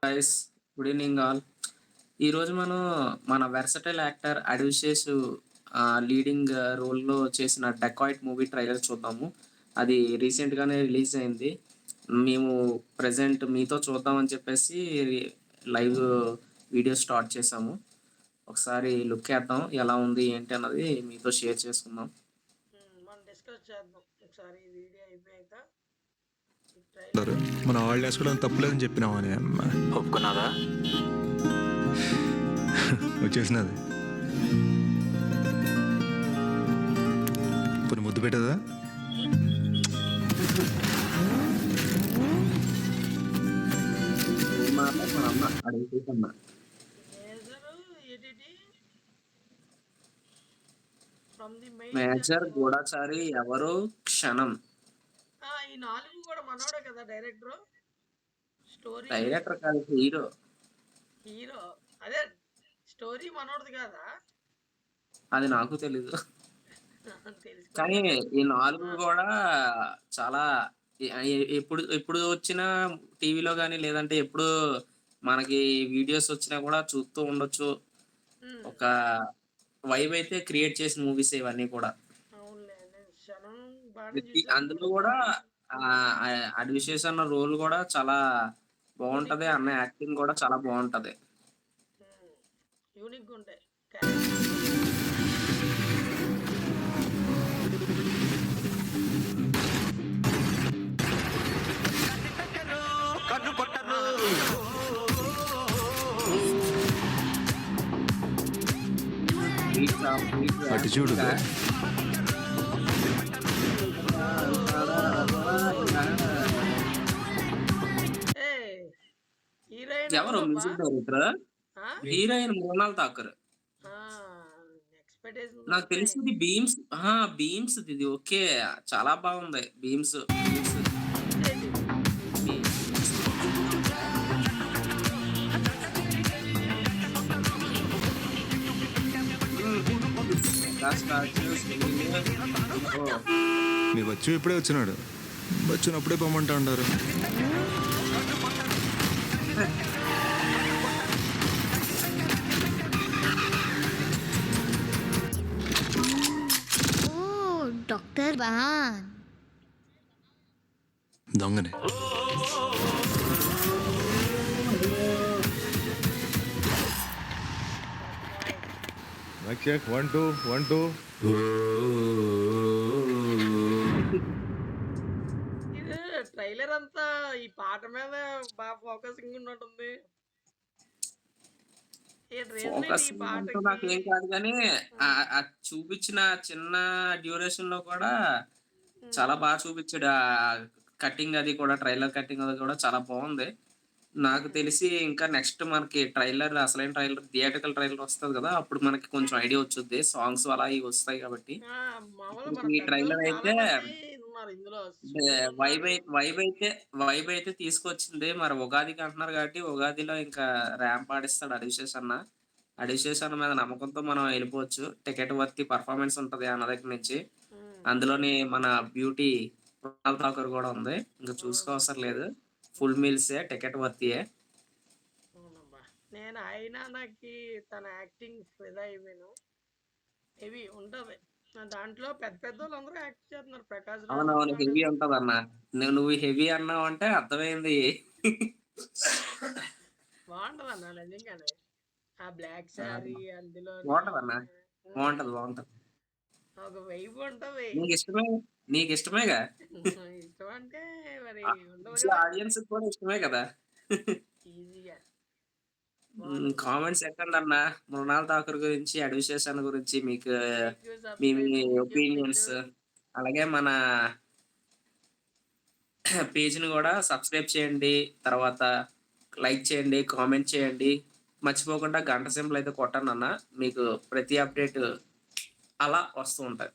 Guys, good evening all. ఈరోజు మనం మన వెర్సటైల్ యాక్టర్ అడివిశేష్ లీడింగ్ రోల్‌లో చేసిన 'డకాయిట్' మూవీ ట్రైలర్ చూద్దాము. అది రీసెంట్‌గానే రిలీజ్ అయింది. మేము ప్రెజెంట్ మీతో చూద్దాం అని చెప్పేసి లైవ్ వీడియో స్టార్ట్ చేశాము. ఒకసారి లుక్ ఏద్దాం. ఎలా ఉంది ఏంటి అన్నది మీతో షేర్ చేసుకుందాం. మనం డిస్కస్ చేద్దాం ఒకసారి ఈ వీడియో అయిపోయాక ఈ సరే, ట్రైలర్. మన వాళ్ళు వేసుకోవడం తప్పులేదని చెప్పినావా అని అమ్మ ఒప్పుకున్నావా? వచ్చేసినది. కొన్ని ముద్దు పెట్టదా? మా అమ్మ అడివిశేష్ అన్న. Major ఎడిటి from the main. Major గూఢచారి ఎవరు క్షణం. ఈ 4 కూడా మనోడే కదా డైరెక్టర్, స్టోరీ డైరెక్టర్ కాదు, హీరో. హీరో. అదే స్టోరీ మనోడిది కదా. అది నాకు తెలీదు. కానీ తెలుసుకోవాలి. ఈ 4 కూడా చాలా ఎప్పుడు ఎప్పుడు వచ్చిన టీవీలో గాని, లేదంటే ఎప్పుడు మనకి వీడియోస్ వచ్చినా కూడా చూస్తూ ఉండొచ్చు. ఒక వైబ్ అయితే క్రియేట్ చేసిన మూవీస్ ఇవన్నీ కూడా. అవునులే, నేను క్షణం బాగానే అందులో చూసాను. కూడా అడ్విశేష్ అన్న రోల్ కూడా చాలా బాగుంటది. యూనిక్ అన్న యాక్టింగ్ కూడా చాలా బాగుంటది. యూనిక్ ఉంటాయి క్యారెక్టర్. అటు చూడు bro. హీరోయిన్ ఎవరు music director? Heroine Mrunal Thakur. Expectation నాకు తెలిసింది బీమ్స్. బీమ్స్ ఇది ఓకే. చాలా బాగుంది బీమ్స్. మీ వచ్చు ఇప్పుడే వచ్చినాడు. వచ్చినప్పుడే పొమ్మంటా అంటారు. డాక్టర్ బాన్ దొంగనే. చెక్ 1 2 1 2. ఇది ట్రైలర్ అంతా ఈ పాట మీద బాగా ఫోకసింగ్ ఉన్నట్టుంది. ఈ పాటకి నాకేం కాదు కానీ చూపించిన చిన్న డ్యూరేషన్ లో కూడా చాలా బాగా చూపించాడు. కటింగ్ అది కూడా, ట్రైలర్ కటింగ్ అది కూడా చాలా బాగుంది. నాకు తెలిసి ఇంకా నెక్స్ట్ మనకి ట్రైలర్, అసలైన ట్రైలర్, థియేట్రికల్ ట్రైలర్ వస్తది కదా, అప్పుడు మనకి కొంచెం ఐడియా వచ్చుద్ది. సాంగ్స్ అలా ఇవి వస్తాయి కాబట్టి. మామూలు మన ఇప్పుడు ఈ పెద్దలు ట్రైలర్ అయితే చాలా మంది ఉన్నారు ఇందులో. వైబ్ వైబ్ అయితే తీసుకొచ్చింది. మరి ఉగాదికి అంటున్నారు కాబట్టి ఉగాదిలో ఇంకా ర్యాంప్ ఆడిస్తాడు అడివిశేష్ అన్న. అడివిశేష్ అన్న మీద నమ్మకంతో మనం వెళ్ళిపోవచ్చు. టికెట్ వర్తి పర్ఫార్మెన్స్ ఉంటది అన్న దగ్గర నుంచి. అందులోని మన బ్యూటీ మృణాల్ ఠాకూర్ కూడా ఉంది. ఇంకా చూసుకోవసరం లేదు. Full మీల్సే, ticket వర్తియే. అవునబ్బా, నేను అయినా నాకు తన యాక్టింగ్ ఫిదా అయిపోయాను. హెవీ ఉంటది దాంట్లో. పెద్ద పెద్ద వాళ్ళు అందరూ యాక్ట్ చేస్తున్నారు. ప్రకాష్ రాజ్ అవునవును, ఉన్నాడు. హెవీ ఉంటది అన్న. నువ్వు హెవీ అన్నావు అంటే అర్థమైంది. బాగుంటది అన్న నిజంగానే. ఆ బ్లాక్ శారీ అందులో బాగుంటది అన్న, బాగుంటది బాగుంటది. ఒక వైబ్ ఉంటది. నీకు ఇష్టమేగా. ఇష్టం అంటే మరి ఉండదు అసలు కదా. ఆడియన్స్ కూడా ఇష్టమే కదా. ఈజీగా కామెంట్స్ ఎక్కండి అన్న. మృణాల్ ఠాకూర్ గురించి, అడివిశేష్ అన్న గురించి మీకు మీ మీ ఒపీనియన్స్, అలాగే మన పేజ్ని కూడా సబ్స్క్రైబ్ చేయండి. తర్వాత లైక్ చేయండి, కామెంట్ చేయండి. మర్చిపోకుండా గంట సింబల్ అయితే కొట్టండి అన్న. మీకు ప్రతి అప్డేట్ అలా వస్తూ ఉంటాయి.